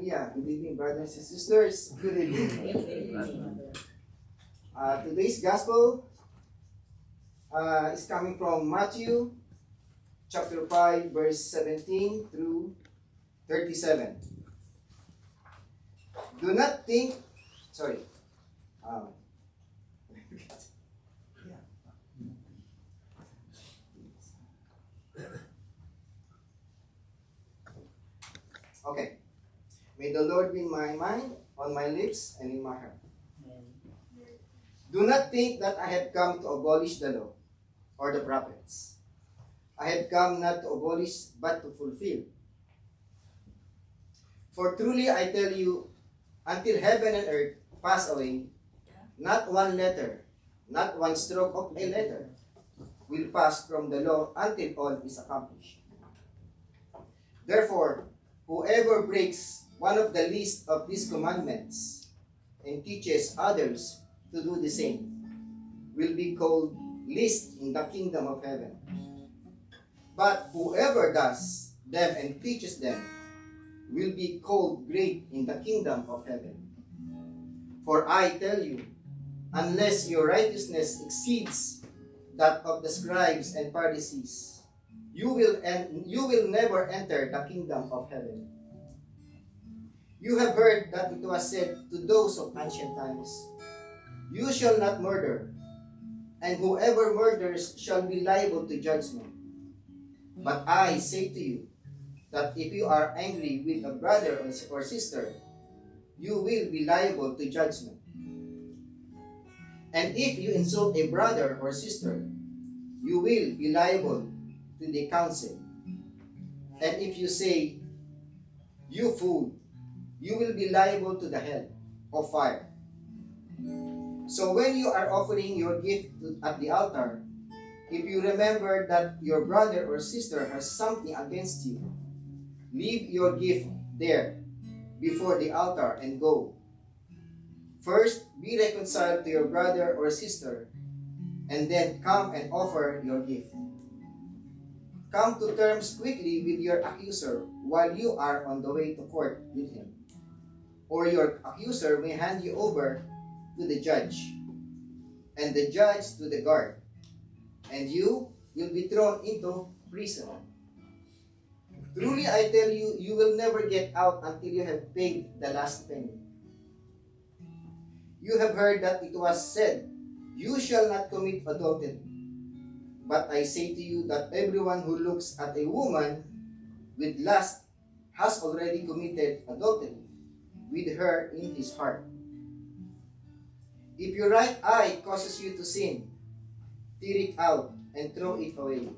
Hallelujah. Good evening, brothers and sisters. Good evening. Today's gospel is coming from Matthew chapter 5, verse 17 through 37. Do not think, sorry. Okay. May the Lord be in my mind, on my lips, and in my heart. Do not think that I have come to abolish the law or the prophets. I have come not to abolish, but to fulfill. For truly I tell you, until heaven and earth pass away, not one letter, not one stroke of a letter will pass from the law until all is accomplished. Therefore, whoever breaks one of the least of these commandments and teaches others to do the same will be called least in the kingdom of heaven. But whoever does them and teaches them will be called great in the kingdom of heaven. For I tell you, unless your righteousness exceeds that of the scribes and Pharisees, you will never enter the kingdom of heaven. You have heard that it was said to those of ancient times, you shall not murder, and whoever murders shall be liable to judgment. But I say to you, that if you are angry with a brother or sister, you will be liable to judgment. And if you insult a brother or sister, you will be liable to the council. And if you say, you fool, you will be liable to the hell of fire. So when you are offering your gift at the altar, if you remember that your brother or sister has something against you, leave your gift there before the altar and go. First, be reconciled to your brother or sister, and then come and offer your gift. Come to terms quickly with your accuser while you are on the way to court with him. Or your accuser may hand you over to the judge, and the judge to the guard, and you will be thrown into prison. Truly I tell you, you will never get out until you have paid the last penny. You have heard that it was said, you shall not commit adultery. But I say to you that everyone who looks at a woman with lust has already committed adultery with her in his heart. If your right eye causes you to sin, tear it out and throw it away.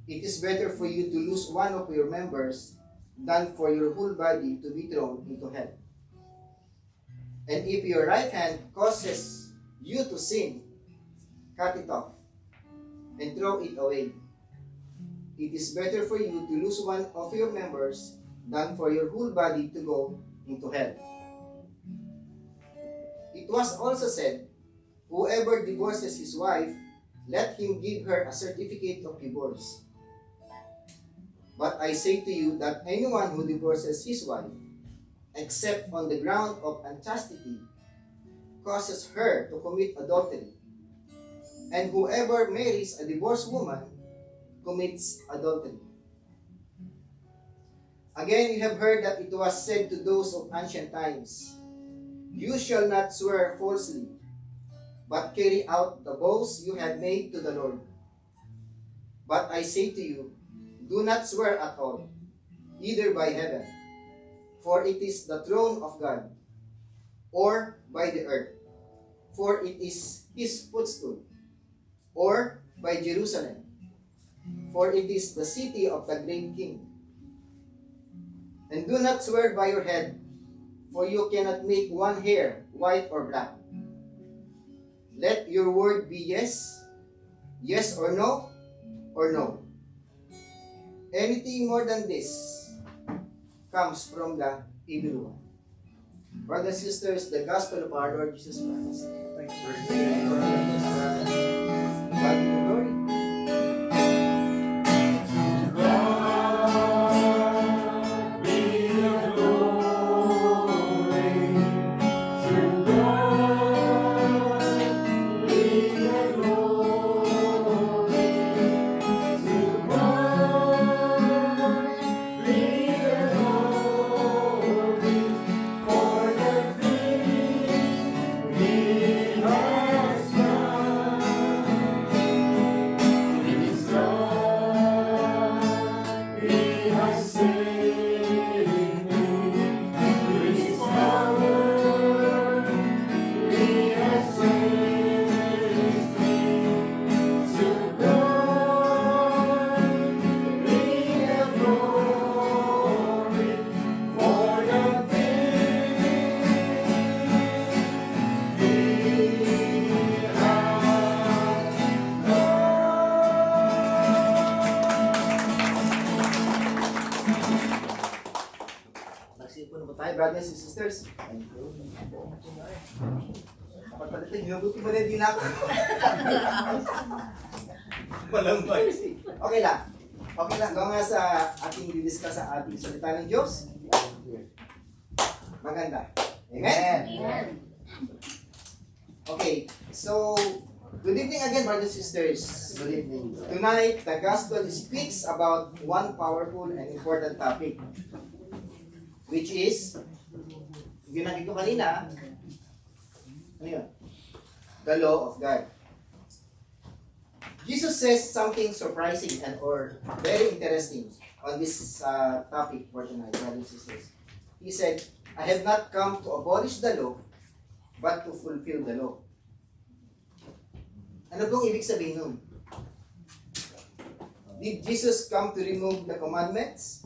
It is better for you to lose one of your members than for your whole body to be thrown into hell. And if your right hand causes you to sin, cut it off and throw it away. It is better for you to lose one of your members than for your whole body to go into hell. It was also said, whoever divorces his wife, let him give her a certificate of divorce. But I say to you that anyone who divorces his wife, except on the ground of unchastity, causes her to commit adultery. And whoever marries a divorced woman commits adultery. Again, you have heard that it was said to those of ancient times, you shall not swear falsely, but carry out the vows you have made to the Lord. But I say to you, do not swear at all, either by heaven, for it is the throne of God, or by the earth, for it is his footstool, or by Jerusalem, for it is the city of the great king. And do not swear by your head, for you cannot make one hair white or black. Let your word be yes, yes or no, or no. Anything more than this comes from the evil one. Brothers and sisters, the gospel of our Lord Jesus Christ. God be the glory. God be the Magsipo na po tayo, brothers and sisters. Dapat pala ito, ginubuti mo rin din ako. Walang mercy. Okay lang. Okay lang. Gawa nga sa ating didiscuss sa ating salita ng Diyos. Maganda. Amen? Amen. Okay. So, good evening again, brothers and sisters. Good evening. Tonight, the gospel speaks about one powerful and important topic, which is, ginagin ko kanina, ano yun? The law of God. Jesus says something surprising and or very interesting on this topic for tonight, brothers and sisters. He said, I have not come to abolish the law, but to fulfill the law. Ano pong ibig sabihin nun? Did Jesus come to remove the commandments?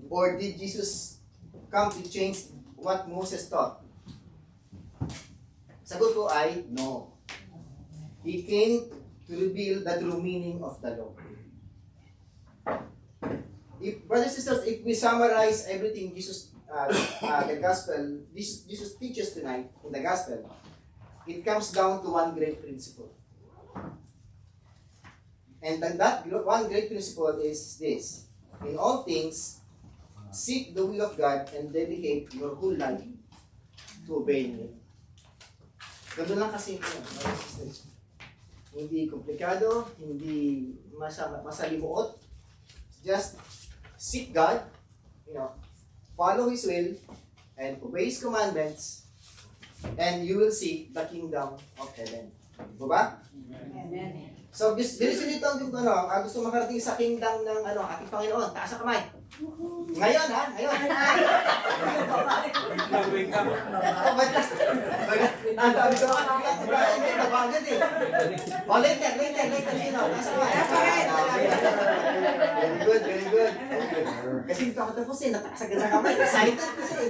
Or did Jesus come to change what Moses taught? Sagot ko ay, no. He came to reveal the true meaning of the law. If, brothers and sisters, if we summarize everything Jesus, the gospel, Jesus teaches tonight in the gospel, it comes down to one great principle. And that one great principle is this. In all things, seek the will of God and dedicate your whole life to obeying Him. Ganun lang kasimple yun, brothers and sisters. Hindi komplikado, hindi masalimuot. Just seek God, follow His will, and obey His commandments, and you will see the kingdom of heaven. Diba? Amen. So, bilisin dito ang gusto makarating sa kingdom ng ating Panginoon. Taas ang kamay. Ngayon, ha? Ngayon. Nag-wake up. Natabi ko ako. Hindi, nabagad eh. O, later. Sino? Taas ang kamay. Very good. Kasi hindi pa ako tapos eh. Nataas agad ang kamay. Excited kasi.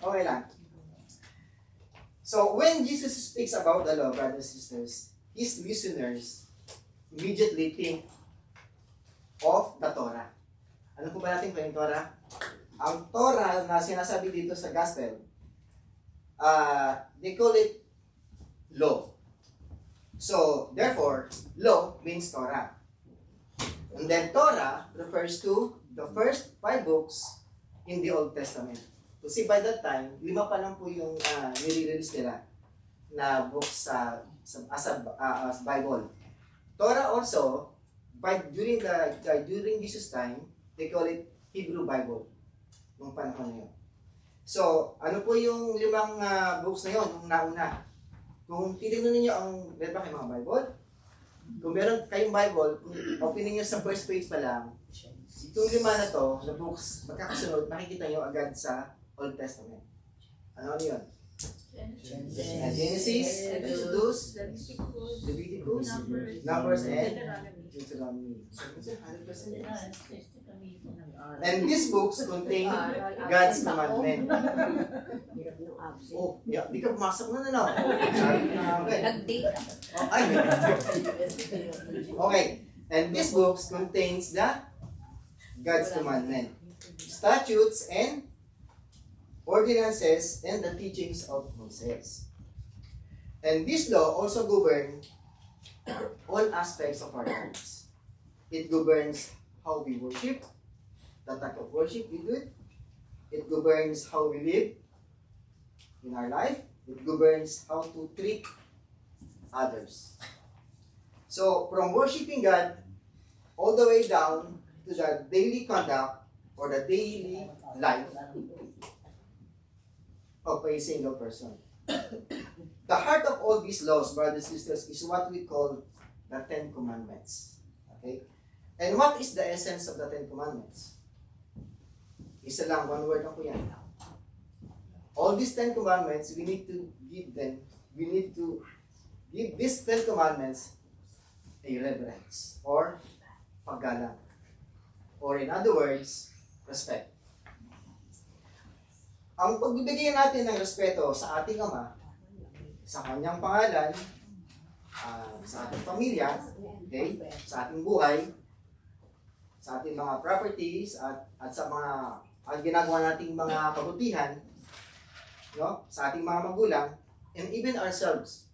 Okay lang. So, when Jesus speaks about the law, brothers and sisters, His listeners immediately think of the Torah. Ano po ba natin yung Torah? Ang Torah na sinasabi dito sa Gospel, they call it law. So, therefore, law means Torah. And then Torah refers to the first 5 books in the Old Testament. Kasi by that time, 5 pa lang po yung nire-release nila na books as Bible. Torah also, during Jesus' time, they call it Hebrew Bible. Nung panahon na yun. So, ano po yung 5 books na yun, nung nauna? Kung titignan ninyo meron ba kayong mga Bible? Kung meron kayong Bible, open niyo sa first page pa lang, itong 5 na to, na books, magkakasunod, makikita nyo agad sa Old Testament. Ano yun? Genesis, Exodus, Leviticus, Numbers, and Deuteronomy. 100%. And these books contain God's commandment. Oh, yeah, di ka pumasok na no? Okay. And these books contains the God's commandment, statutes and ordinances and the teachings of Moses. And this law also governs all aspects of our lives. It governs how we worship, the type of worship we do. It governs how we live in our life. It governs how to treat others. So, from worshiping God all the way down to the daily conduct or the daily life of a single person. The heart of all these laws, brothers and sisters, is what we call the 10 Commandments. Okay? And what is the essence of the 10 Commandments? Isa lang, one word lang po yan. All these 10 Commandments, we need to give these 10 Commandments a reverence or paggalang. Or in other words, respect. Ang pagbibigay natin ng respeto sa ating Ama, sa Kanyang pangalan, sa ating pamilya, okay, sa ating buhay, sa ating mga properties, at sa mga ang ginagawa nating mga kabutihan, no, sa ating mga magulang, and even ourselves.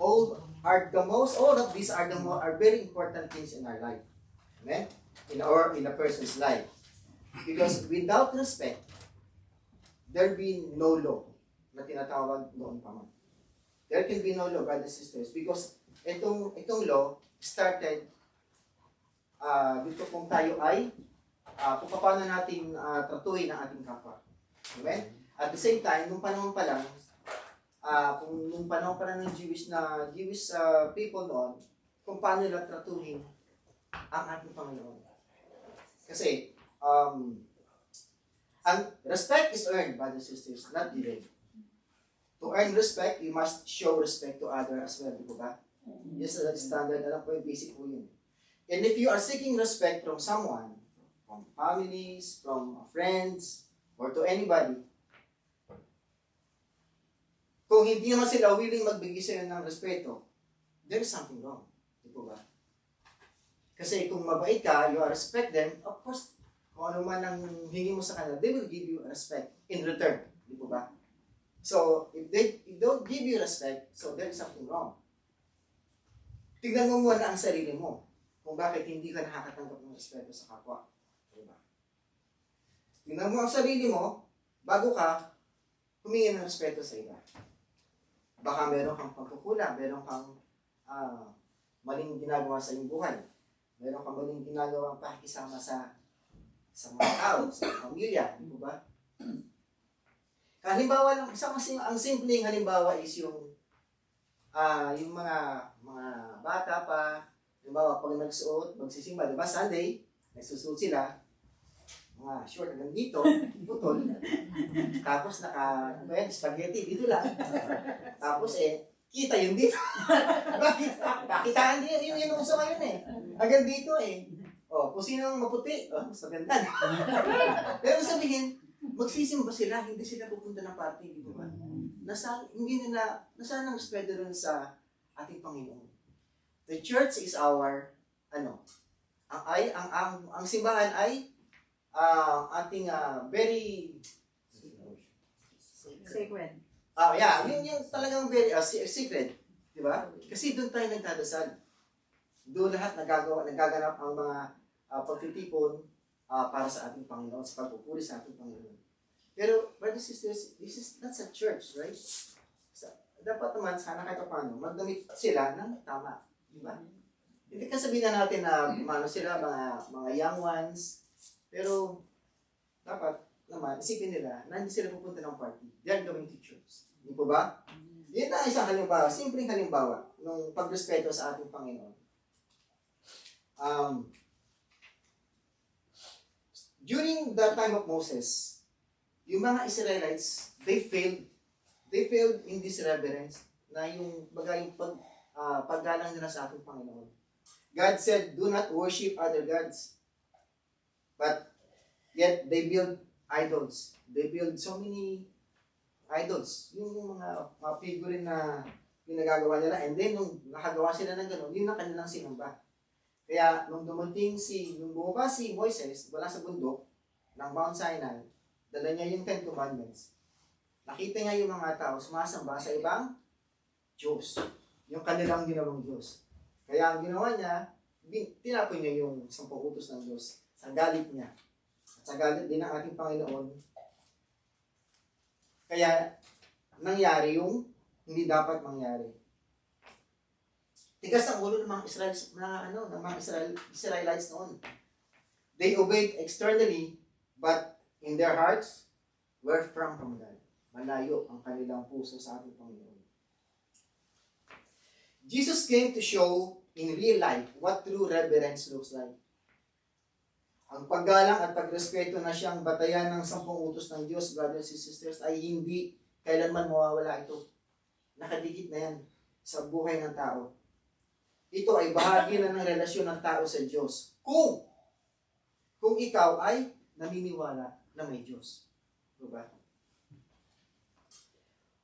All of these are very important things in our life. Amen? In a person's life. Because without respect, there be no law na tinatawag noon pa man. There can be no law, brothers and sisters, because itong law started dito kung tayo ay kung paano natin tratuhin ang ating kapwa. Amen? At the same time, nung panahon pa lang, nung panahon pa lang ng Jewish people noon, kung paano nila tratuhin ang ating Panginoon. Kasi, ang respect is earned, brothers and sisters, not given. To earn respect, you must show respect to others as well, di ba? Yes, that's standard. Alam po yung basic po yun. And if you are seeking respect from someone, from families, from friends, or to anybody, kung hindi naman sila willing magbigay sa'yo ng respeto, there is something wrong. Di ba? Kasi kung mabait ka, you respect them, of course, kung ano man ang hingi mo sa kanila, they will give you respect in return. Di ba? So, if they don't give you respect, so there is something wrong. Tignan mo muna ang sarili mo kung bakit hindi ka nakakatanggap ng respeto sa kapwa. Diba? Tignan mo ang sarili mo bago ka humingi ng respeto sa iba. Baka meron kang pagkukulang, meron kang maling ginagawa sa iyong buhay. Meron kang maling ginagawa pakikisama sa mga tao, sa pamilya. Di ba? Halimbawa lang, ang simpleng halimbawa is yung mga bata pa, halimbawa pag nagsuot, magsisimba, diba Sunday, nagsusuot sila, mga short hanggang dito, putol, tapos spaghetti, dito lang. Tapos kita yung dito. Kakitaan din, yung uso ngayon hanggang dito kung sino ang maputi, mas maganda. Pero sabihin, magsisimba sila, hindi sila pupunta ng party, di ba? Nasaan ang respeto rin sa ating Panginoon. The church is our, ang simbahan ay ating very sacred. Yung talagang very secret, di ba? Kasi doon tayo nagdadasal. Doon lahat nagaganap ang mga pagtitipon para sa ating Panginoon, sa pagpupuri sa ating Panginoon. Pero, brothers and sisters, that's a church, right? So, dapat naman, sana kahit paano, magdamit sila ng tama. Di ba? Hindi ka sabihin na natin na sila, mga young ones, pero dapat naman, isipin nila na hindi sila pupunta ng party. They are going to church. Di po ba? Yan na isang halimbawa, simpleng halimbawa ng pagrespeto sa ating Panginoon. During the time of Moses, yung mga Israelites, they failed in this reverence na yung paggalang nila sa ating Panginoon. God said, do not worship other gods. But yet, they build idols. They build so many idols. Yung mga figurine na pinagagawa nila. And then, nung nakagawa sila ng gano'n, yun ang kanilang sinamba. Kaya, nung bumaba si Moises, wala sa bundok ng Mount Sinai, dala niya yung 10 Commandments. Nakita niya yung mga tao sumasamba sa ibang Diyos. Yung kanilang ginawang Diyos. Kaya ang ginawa niya, tinapon niya yung 10 utos ng Diyos sa galit niya. At sa galit din ng ating Panginoon. Kaya nangyari yung hindi dapat mangyari. Tigas ang ulo ng mga Israelites noon. They obeyed externally, but in their hearts were from God. Malayo ang kanilang puso sa ating Panginoon. Jesus came to show in real life what true reverence looks like. Ang paggalang at pagrespeto na siyang batayan ng 10 utos ng Diyos, brothers and sisters, ay hindi kailanman mawawala ito. Nakadikit na yan sa buhay ng tao. Ito ay bahagi na ng relasyon ng tao sa Diyos. Kung ikaw ay naniniwala na may Diyos. Diba?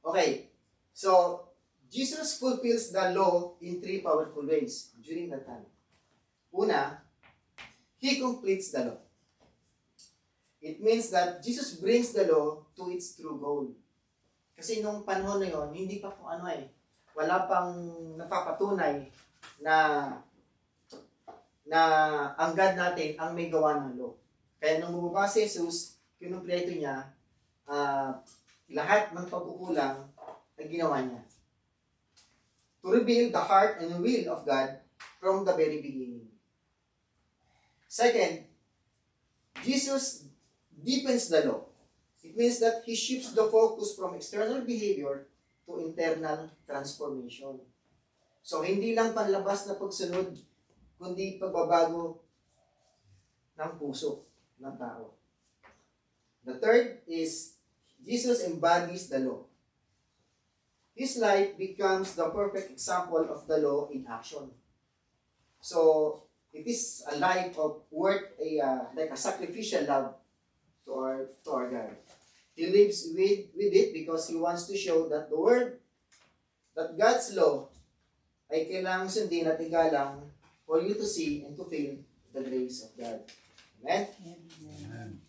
Okay. So, Jesus fulfills the law in 3 powerful ways during that time. Una, He completes the law. It means that Jesus brings the law to its true goal. Kasi nung panahon na yon, hindi pa po wala pang napapatunay na ang God natin ang may gawa ng law. Kaya nung bumaba si Jesus, kinumpleto niya, lahat ng pagkukulang ay ginawa niya. To reveal the heart and will of God from the very beginning. Second, Jesus deepens the law. It means that He shifts the focus from external behavior to internal transformation. So, hindi lang panlabas na pagsunod, kundi pagbabago ng puso ng tao. The third is, Jesus embodies the law. His life becomes the perfect example of the law in action. So, it is a life of worth like a sacrificial love to our God. He lives with it because He wants to show that the word, that God's law ay kailangang sundin at igalang for you to see and to feel the grace of God. Amen? Amen.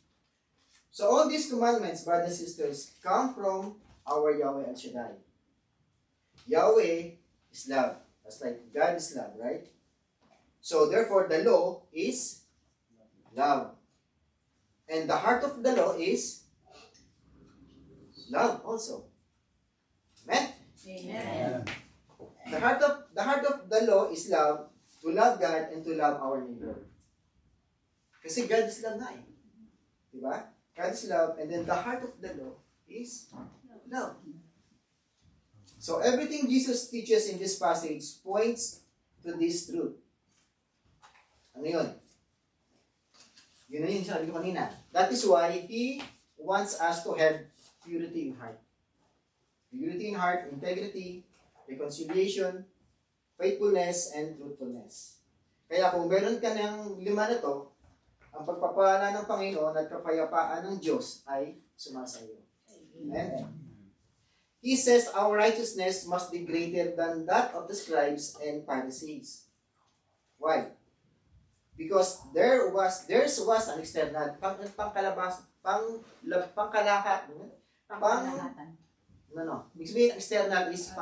So all these commandments, brothers and sisters, come from our Yahweh El Shaddai. Yahweh is love. That's like God is love, right? So therefore, the law is love. And the heart of the law is love also. Amen? Amen. The heart of the law is love, to love God and to love our neighbor. Kasi God is love na eh. Diba? God is love, and then the heart of the law is love. So everything Jesus teaches in this passage points to this truth. Ano yun? Yun na yun sabi ko kanina. That is why He wants us to have purity in heart. Purity in heart, integrity, reconciliation, faithfulness, and truthfulness. Kaya kung meron ka ng 5 na to, ang pagpapala ng Panginoon at kapayapaan ng Diyos ay sumasayo. Amen? He says our righteousness must be greater than that of the scribes and Pharisees. Why? Because there was an external, ibig sabihin, external is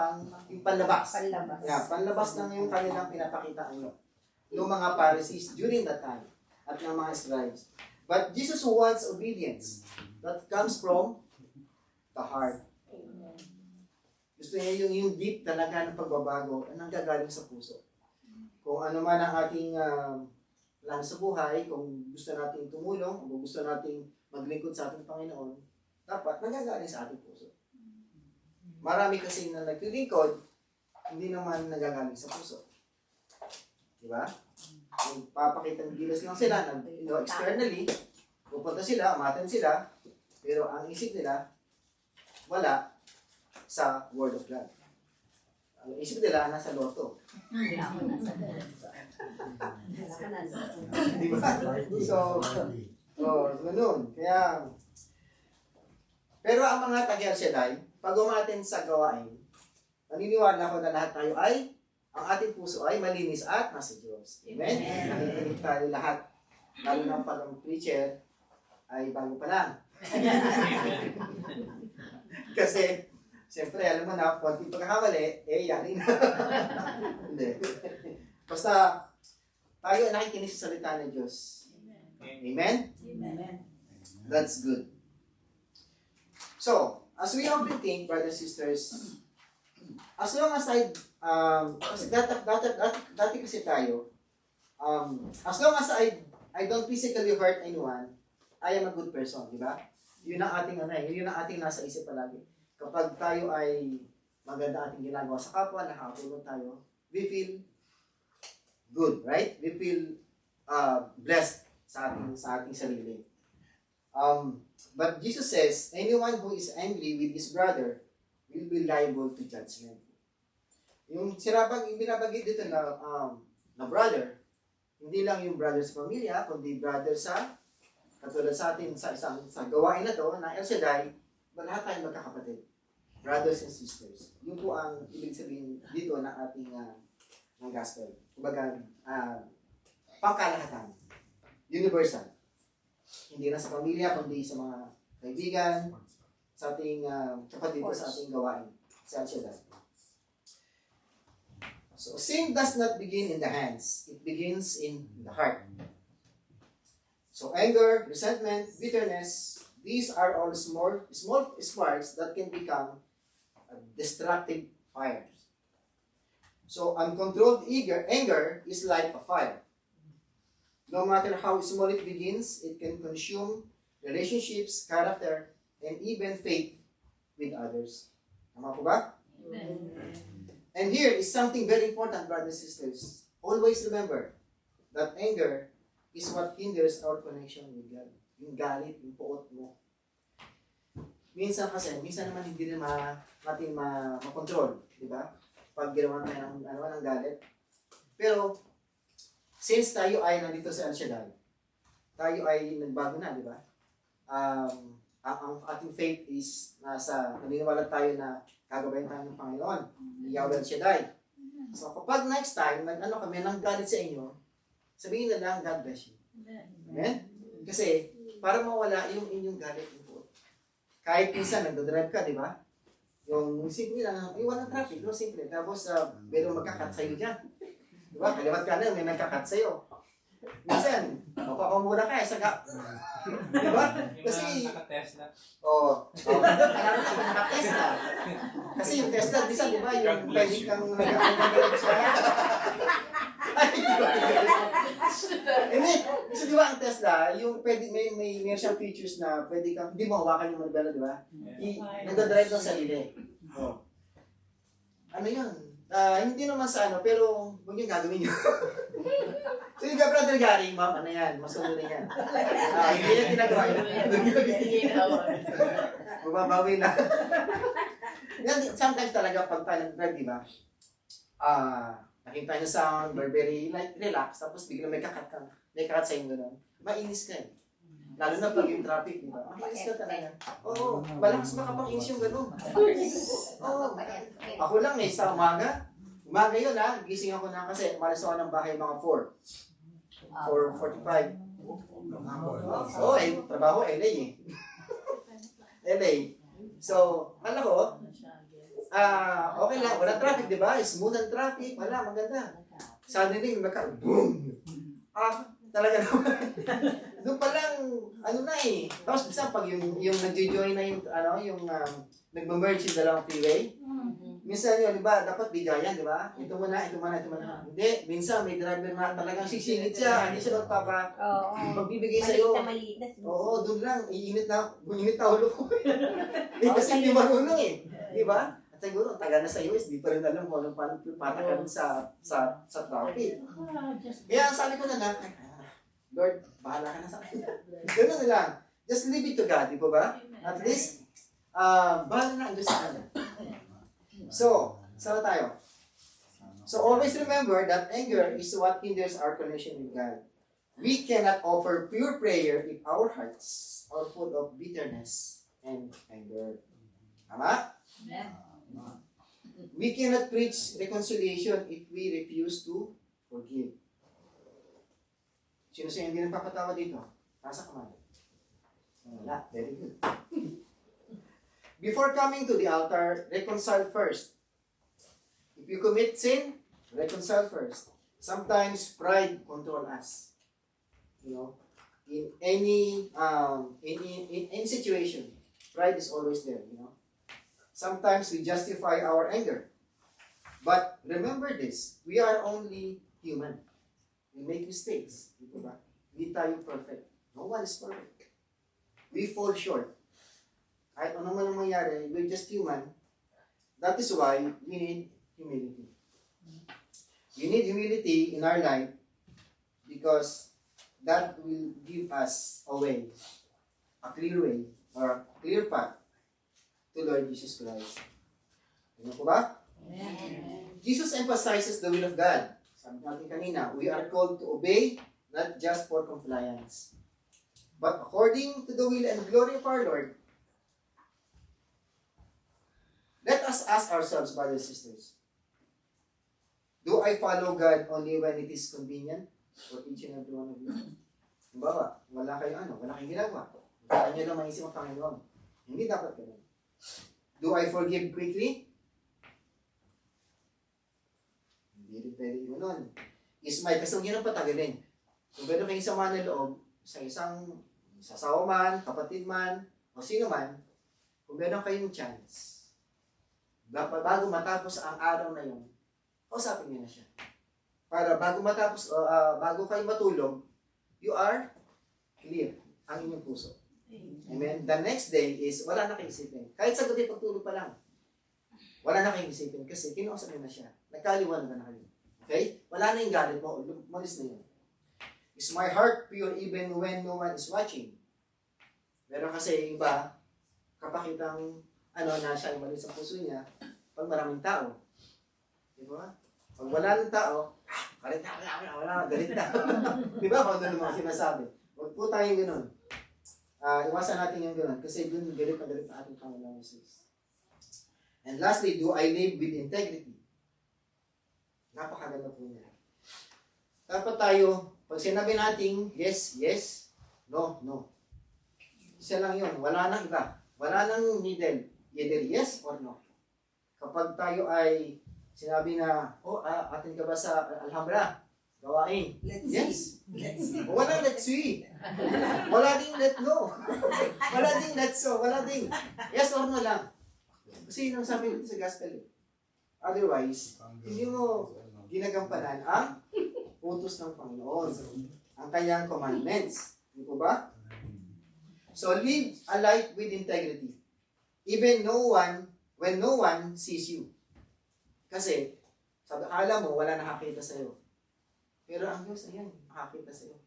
yung panlabas. Yeah, panlabas lang yung kanilang pinapakita yung mga Pharisees during that time at ng mga scribes. But Jesus wants obedience that comes from the heart. Gusto niya yung deep talaga ng pagbabago na nanggagaling sa puso. Kung ano man ang ating plan sa buhay, kung gusto nating tumulong, o gusto nating maglingkod sa ating Panginoon, dapat nanggagaling sa ating puso. Marami kasi na naglilingkod, hindi naman nagagaling sa puso. Diba? Kung papakita ng gilas lang sila, externally, pupunta sila, umaten sila, pero ang isip nila, wala sa Word of God. Ang isip nila, nasa loto. Diba? So, ganun. Kaya, pero ang mga tagyar Shaddai, pag umatin sa gawain, naniniwala ko na lahat tayo ay, ang ating puso ay malinis at nasa Diyos. Amen? Nakikinig tayo lahat. Lalo na pag ang preacher ay bago pa lang. Kasi, siyempre, alam mo na, konting pagkakamali, yari na. Hindi. Basta, tayo nakikinig sa salita ng Diyos. Amen? Amen. That's good. So, as we often think, brothers and sisters, as long as kasi dati kasi tayo, as long as I don't physically hurt anyone, I am a good person, di ba? Yun ang ating yun ang ating nasa isip palagi. Kapag tayo ay maganda ating ginagawa sa kapwa, nakakatulong tayo, we feel good, right? We feel blessed sa ating sarili. But Jesus says, anyone who is angry with his brother will be liable to judgment. Yung binabagay dito na brother, hindi lang yung brother sa pamilya, kundi brother sa, katulad sa atin, sa gawain na to, na El Shaddai, lahat tayong magkakapatid. Brothers and sisters. Yun po ang ibig sabihin dito ng ating ng gospel. Kumbaga, pangkalahatan. Universal. Hindi na sa pamilya, kundi sa mga kaibigan, sa ating kapatid, sa ating gawain. Sa Shaddai. So, sin does not begin in the hands. It begins in the heart. So, anger, resentment, bitterness, these are all small sparks that can become a destructive fire. So, uncontrolled anger is like a fire. No matter how small it begins, it can consume relationships, character, and even faith with others. Tama po ba? And here is something very important, brothers and sisters. Always remember that anger is what hinders our connection with God. Yung galit, yung puot mo. Minsan naman hindi rin natin makontrol, di ba? Pag ginawa tayo ng galit. Pero, since tayo ay nandito sa El Shaddai, tayo ay nagbago na, di ba? Ang ating faith is naniniwala tayo na gagabayan tayo ng Panginoon, Yahweh El Shaddai. So kapag next time, kami nang galit sa inyo, sabihin na lang, God bless you. Amen? Kasi, para mawala yung inyong galit po. Kahit minsan, nagdadrive ka, di ba? Yung simple lang, iwan ng traffic, no? Simple. Tapos, merong magkakat sa'yo dyan. Di ba? Kaliwat ka na, may nagkakat sa'yo. Minsan, mapakamura ka, saka, di ba? Kasi, naka-Tesla. kailangan ako naka-Tesla. Kasi yung Tesla, minsan, di ba, yung pwede kang nag-aagalit siya. Hindi, kasi di ba ang Tesla, yung pwede, may siyang features na pwede kang, hindi mo hawakan yung manibela, di ba? Nagdadrive ng sarili. Ano yun? Hindi naman sa pero huwag yung gagawin nyo. So yung Brother Gary, ma'am, yan, masulo na yan. Hindi yan ginagawa yun. Mababawi na. Sometimes talaga pag tayo nag-drive, di ba? Nakita nyo sound, very like relax, tapos biglang may kakat sa inyo gano'n. Mainis ka eh. Lalo na pag yung traffic, di ba? Mainis ka talaga. Oo, malakas makapang-ins yung gano'n. Oo, ako lang sa umaga. Umaga yun gising ako na kasi umalis ako ng bahay mga 4:45. Trabaho LA eh. LA. So, alam ko, okay lang, wala traffic, di ba? Smooth ang traffic, wala, maganda. Suddenly, boom! Talaga naman. Doon pa lang, Tapos, bisa pag yung nag-join na yung nag-merge yung dalawang freeway, minsan yun, di ba, dapat bigayan, di ba? Ito muna. Hindi, minsan may driver na talagang sisingit siya, hindi siya magbibigay sa'yo. Oo, doon lang, iinit na ulo ko. Kasi hindi marunong di ba? At siguro, taga na sa US, di pa rin alam kung anong patakan sa traffic. Kaya sabi ko na Lord, bahala ka na sa kanya. Ganun na lang. Just leave it to God, di ba? At least, bahala na ang Diyos sa kanya. So, saan tayo? So, always remember that anger is what hinders our connection with God. We cannot offer pure prayer if our hearts are full of bitterness and anger. Tama? We cannot preach reconciliation if we refuse to forgive. Sino siya hindi nagpapatawa dito? Nasa kamay. Wala. Very good. Before coming to the altar, reconcile first. If you commit sin, reconcile first. Sometimes pride control us. In any situation, pride is always there. Sometimes we justify our anger. But remember this, we are only human. We make mistakes. Hindi tayo perfect. No one is perfect. We fall short. Kahit ano man ang mangyari, we're just human. That is why we need humility. We need humility in our life because that will give us a way, a clear path to Lord Jesus Christ. Ano po ba? Amen. Jesus emphasizes the will of God. Sabi natin kanina, we are called to obey, not just for compliance, but according to the will and glory of our Lord. Let us ask ourselves, brothers and sisters, do I follow God only when it is convenient for each and every one of you? Halimbawa, wala kayong ginagawa. Kaya nyo lang maisip ang Panginoon. Hindi dapat ganun. Do I forgive quickly? Hindi rin pwede yun nun. Is my kasawian ang patagalin. Kung meron kayong sama ng loob, sa isang sasawa man, kapatid man, o sino man, kung meron kayong chance, bago matapos ang araw na yun, kausapin niyo na siya. Para bago matapos, bago kayo matulog, you are clear ang inyong puso. Amen? The next day is, wala na kayong isipin. Kahit sa gabi pagtulog pa lang, wala na kayong isipin kasi kinuusap niyo na siya. Nagkaliwanag na kayo. Okay? Wala na yung galit mo, malis na yun. Is my heart pure even when no one is watching? Meron kasi iba, kapakitang na siya yung malis sa puso niya, pag maraming tao. Di ba? Pag wala ng tao, galit na, galit na. Di ba? Kung ano mga sinasabi. Huwag po tayong gano'n. Iwasan natin yung gano'n kasi dun galit na ating Panginoon Jesus. And lastly, do I live with integrity? Napakaganda po niya. Dapat tayo, pag sinabi natin yes, yes, no, no. Isa lang yun. Wala nang iba. Wala nang middle. Either yes or no. Kapag tayo ay sinabi na, atin ka ba sa Alhambra? Gawain. Yes. Let's see. Wala let's see. Wala ding let no. Wala ding let's so. Wala ding yes or no lang. Kasi yun ang sabi dito sa gospel. Otherwise, hindi mo ginagampanan ang utos ng Panginoon. Ang kanyang commandments. Hindi po ba? So, live a life with integrity. Even when no one sees you. Kasi, akala mo, wala nakakita sa'yo. Pero ang Diyos, ayan, nakakita sa'yo.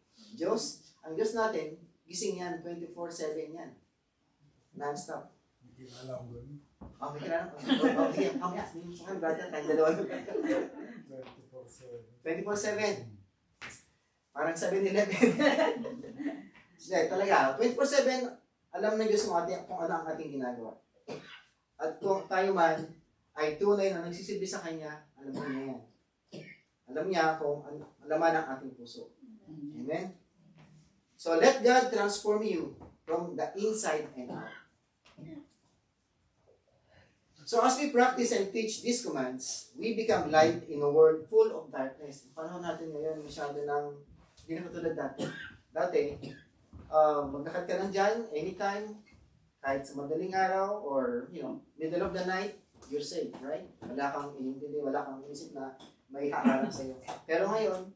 Ang Diyos natin, gising yan, 24/7 yan. Non-stop. Hindi na alam ko. May kilala ko. Okay, mamaya, sa akin, brother, tayong dalawa. 24/7. 24/7. Parang 7-Eleven. Hindi, talaga. 24/7, alam ng Diyos kung ano ang ating ginagawa. At kung tayo man ay tunay na nagsisilbi sa Kanya, alam mo niya yan. Alam niya kung alaman ang ating puso. Amen? So, let God transform you from the inside and out. So, as we practice and teach these commands, we become light in a world full of darkness. Panahon natin ngayon, masyado ng hindi na katulad dati. Maglakad ka lang dyan, anytime, kahit sa madaling araw, or, middle of the night, you're safe, right? Wala kang inintindi, wala kang isip na may haharang sa'yo. Pero ngayon,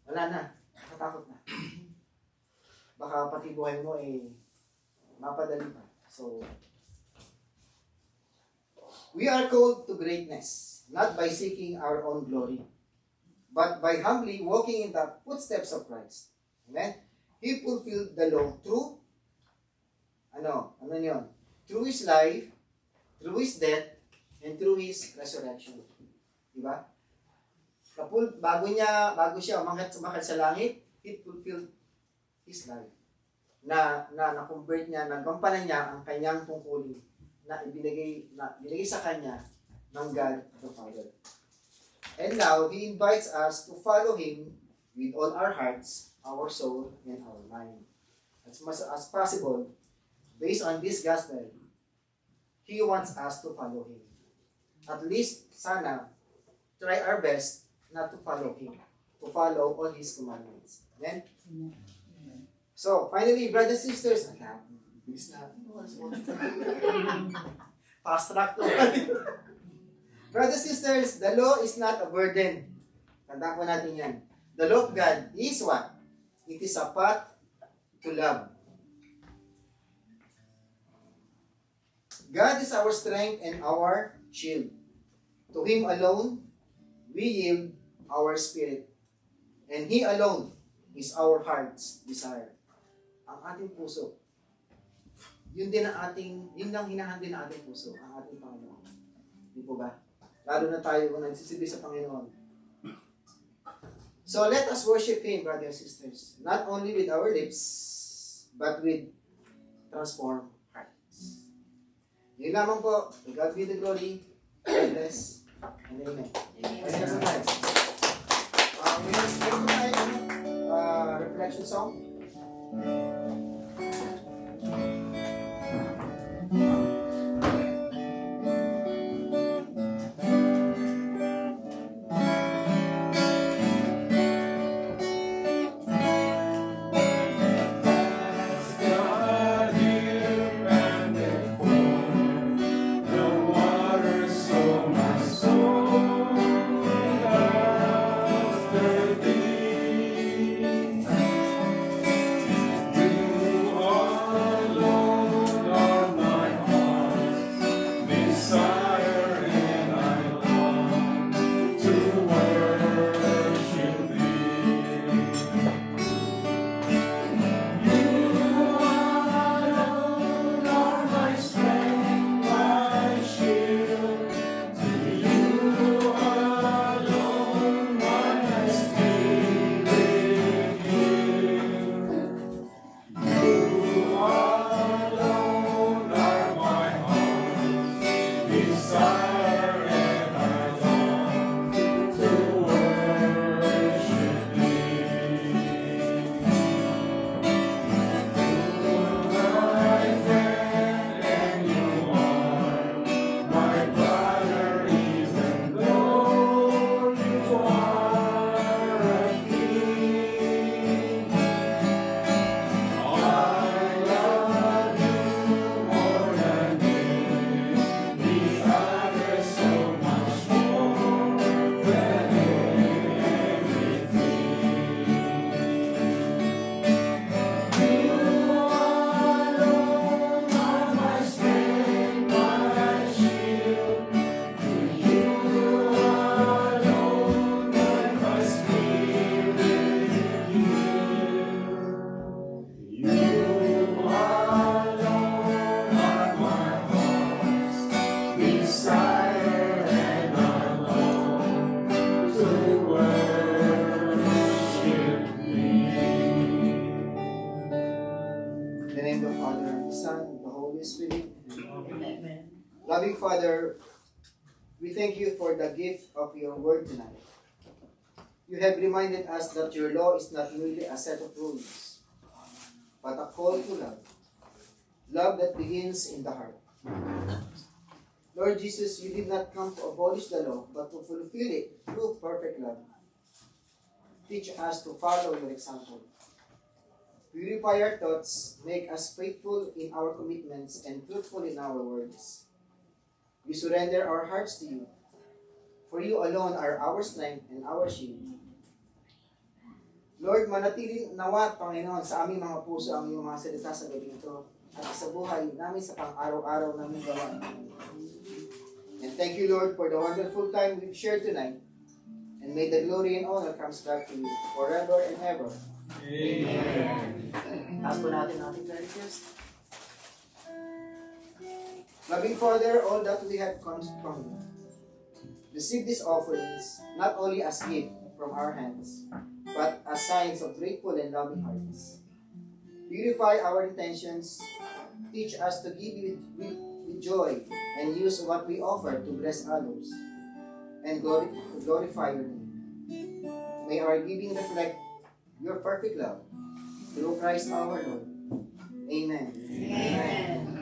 wala na. Nakatakot na. Baka pati buhay mo mapadali pa. So, we are called to greatness, not by seeking our own glory, but by humbly walking in the footsteps of Christ. Amen? He fulfilled the law through, ano yun? Through His life, through His death, and through His resurrection. Diba? Bago siya umangat sa langit, He fulfilled His life. Na-convert niya, nagampanan niya ang kanyang tungkulin na binigay sa kanya ng God the Father. And now, He invites us to follow Him with all our hearts, our soul, and our mind. As much as possible, based on this gospel, He wants us to follow Him. At least, sana, try our best not to follow Him, to follow all His commandments. Amen? So, finally, brothers and sisters, fast track to. Brothers and sisters, the law is not a burden. Tandaan po natin yan. The law of God is what? It is a path to love. God is our strength and our shield. To Him alone, we yield our spirit. And He alone is our heart's desire. Ang ating puso. Yun lang hinahandin ng ating puso, ang ating Panginoon. Di po ba? Lalo na tayo kung nagsisilbi sa Panginoon. So let us worship Him, brothers and sisters. Not only with our lips, but with transformed hearts. Yun lamang po. To God be the glory. God bless. And amen. Amen. reflection song? Loving Father, we thank you for the gift of your word tonight. You have reminded us that your law is not merely a set of rules, but a call to love. Love that begins in the heart. Lord Jesus, you did not come to abolish the law, but to fulfill it through perfect love. Teach us to follow your example. Purify our thoughts, make us faithful in our commitments and truthful in our words. We surrender our hearts to you, for you alone are our strength and our shield. Lord, manatili nawa, Panginoon, sa aming mga puso ang iyong mga salita sa gabi ito at sa buhay namin sa pang-araw-araw namin gawa. And thank you, Lord, for the wonderful time we've shared tonight. And may the glory and honor comes back to you forever and ever. Amen. Ask po natin ang ating prayer request. Loving Father, all that we have comes from you. Receive these offerings not only as gift from our hands, but as signs of grateful and loving hearts. Purify our intentions, teach us to give you with joy, and use what we offer to bless others, and glorify your name. May our giving reflect your perfect love, through Christ our Lord. Amen. Amen.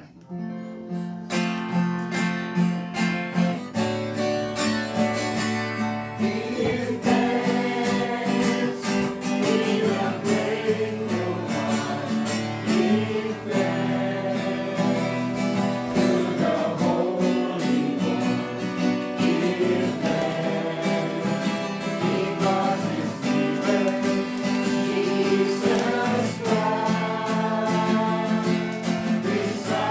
Beside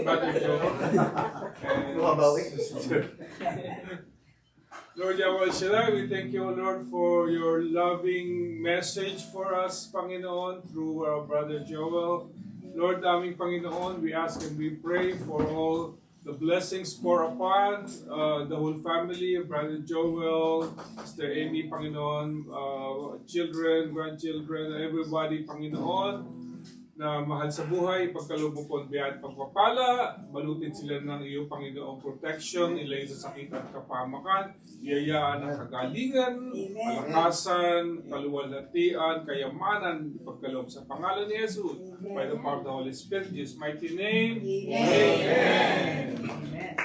Brother Joe. And Sister. Lord Yahweh Shaddai, we thank you, Lord, for your loving message for us, Panginoon, through our Brother Joel. Lord, aming Panginoon, we ask and we pray for all the blessings pour upon the whole family, Brother Joel, Sister Amy, Panginoon, children, grandchildren, everybody, Panginoon, na mahal sa buhay, pagkaloob mo po ang biyaya at pagpapala, balutin sila ng iyong Panginoong protection, ilayo sa sakit at kapamakan, iyayaan ng kagalingan, kalakasan, kaluwalhatian, kayamanan, pagkaloob sa pangalan ni Jesus, by the power of the Holy Spirit, in His mighty name, Amen. Amen.